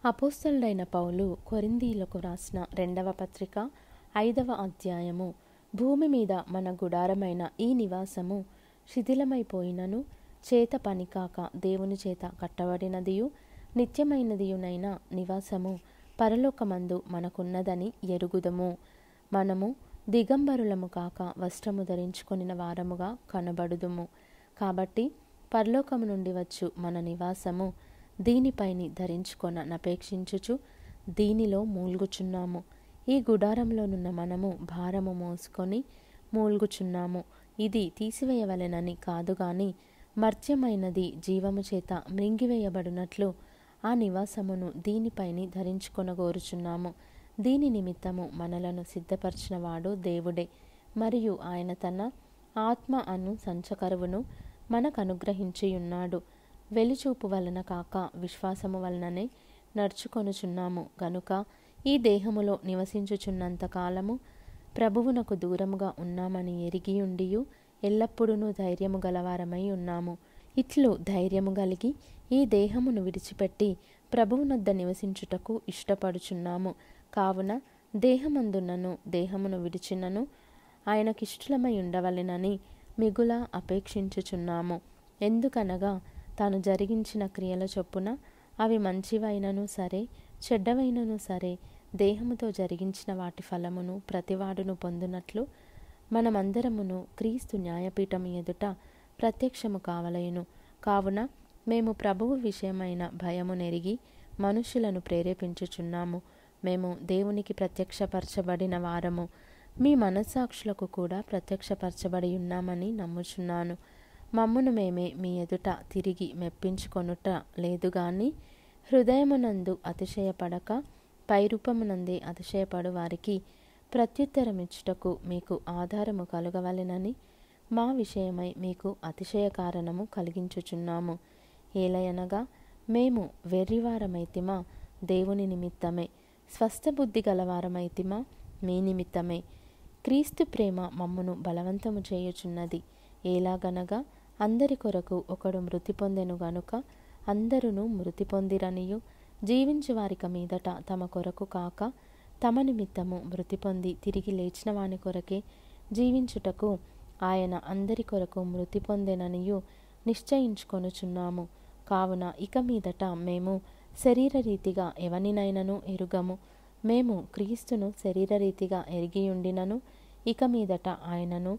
అపోస్తలుడైన పౌలు కొరింథీయులకు రాసిన 2వ పత్రిక 5వ అధ్యాయము. భూమి మీద మన గుడారమైన ఈ నివాసము శిథిలమైపోయినను చేత పనికాక దేవుని చేత కట్టబడినదియు నిత్యమైనదియునైన నివాసము పరలోకమందు మనకున్నదని ఎరుగుదము. మనము దిగంబరులము కాక వస్త్రము ధరించుకొనిన వారముగా కనబడుదుము. కాబట్టి పరలోకము నుండి వచ్చు మన నివాసము దీనిపైని ధరించుకొననపేక్షించుచు దీనిలో మూల్గుచున్నాము. ఈ గుడారంలోనున్న మనము భారము మోసుకొని మూల్గుచున్నాము. ఇది తీసివేయవలెనని కాదు గాని మర్త్యమైనది జీవము చేత మృంగివేయబడినట్లు ఆ నివాసమును దీనిపైని ధరించుకొనగోరుచున్నాము. దీని నిమిత్తము మనలను సిద్ధపరిచిన వాడు దేవుడే, మరియు ఆయన తన ఆత్మ అను సంచకరువును మనకనుగ్రహించియున్నాడు. వెలిచూపు వలన కాక విశ్వాసము వలననే నడుచుకొనుచున్నాము గనుక ఈ దేహములో నివసించుచున్నంత కాలము ప్రభువునకు దూరముగా ఉన్నామని ఎరిగియుండియు ఎల్లప్పుడూ ధైర్యము గలవారమై ఉన్నాము. ఇట్లు ధైర్యము కలిగి ఈ దేహమును విడిచిపెట్టి ప్రభువునొద్ద నివసించుటకు ఇష్టపడుచున్నాము. కావున దేహమందున్నను దేహమును విడిచినను ఆయనకిష్టలమై ఉండవలెనని మిగుల అపేక్షించుచున్నాము. ఎందుకనగా తాను జరిగించిన క్రియల చొప్పున అవి మంచివైనను సరే చెడ్డవైనను సరే దేహముతో జరిగించిన వాటి ఫలమును ప్రతివాడును పొందునట్లు మనమందరమును క్రీస్తు న్యాయపీఠము ఎదుట ప్రత్యక్షము కావలయును. కావున మేము ప్రభువు విషయమైన భయము నెరిగి మనుషులను ప్రేరేపించుచున్నాము. మేము దేవునికి ప్రత్యక్షపరచబడిన వారము, మీ మనస్సాక్షులకు కూడా ప్రత్యక్షపరచబడి ఉన్నామని నమ్ముచున్నాను. మమ్మును మేమే మీ ఎదుట తిరిగి మెప్పించుకొనుట లేదు గాని హృదయమునందు అతిశయపడక పైరూపమునందే అతిశయపడు వారికి ప్రత్యుత్తరమిచ్చుటకు మీకు ఆధారము కలుగవలెనని మా విషయమై మీకు అతిశయ కారణము కలిగించుచున్నాము. ఏలయనగా మేము వెర్రివారమైతిమా దేవుని నిమిత్తమే, స్వస్థబుద్ధి గలవారమైతిమా మీ నిమిత్తమే. క్రీస్తు ప్రేమ మమ్మును బలవంతము చేయుచున్నది. ఎలాగనగా అందరి కొరకు ఒకడు మృతి పొందెను గనుక అందరును మృతి పొందిరనియు జీవించు వారిక మీదట తమ కొరకు కాక తమ నిమిత్తము మృతి పొంది తిరిగి లేచిన వాని కొరకే జీవించుటకు ఆయన అందరి కొరకు మృతి పొందెననియు నిశ్చయించుకొనుచున్నాము. కావున ఇక మీదట మేము శరీరరీతిగా ఎవనినైనను ఎరుగము. మేము క్రీస్తును శరీరరీతిగా ఎరిగియుండినను ఇక మీదట ఆయనను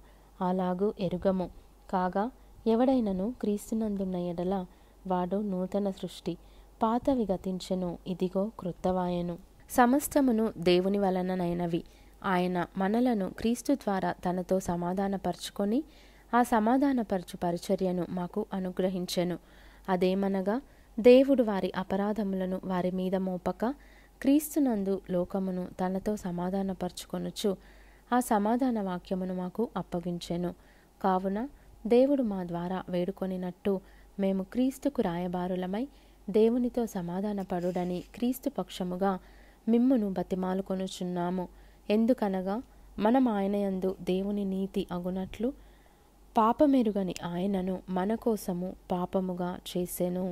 అలాగూ ఎరుగము. కాగా ఎవడైనను క్రీస్తునందున్న ఎడల వాడు నూతన సృష్టి, పాతవి గతించెను, ఇదిగో క్రొత్తవాయెను. సమస్తమును దేవుని వలననైనవి. ఆయన మనలను క్రీస్తు ద్వారా తనతో సమాధానపరచుకొని ఆ సమాధానపరచు పరిచర్యను మాకు అనుగ్రహించెను. అదేమనగా దేవుడు వారి అపరాధములను వారి మీద మోపక క్రీస్తునందు లోకమును తనతో సమాధానపరచుకొనుచు ఆ సమాధాన వాక్యమును మాకు అప్పగించెను. కావున దేవుడు మా ద్వారా వేడుకొనినట్టు మేము క్రీస్తుకు రాయబారులమై దేవునితో సమాధానపడుడని క్రీస్తు పక్షముగా మిమ్మును బతిమాలుకొనుచున్నాము. ఎందుకనగా మనం ఆయన యందు దేవుని నీతి అగునట్లు పాపమెరుగని ఆయనను మన కోసము పాపముగా చేసెను.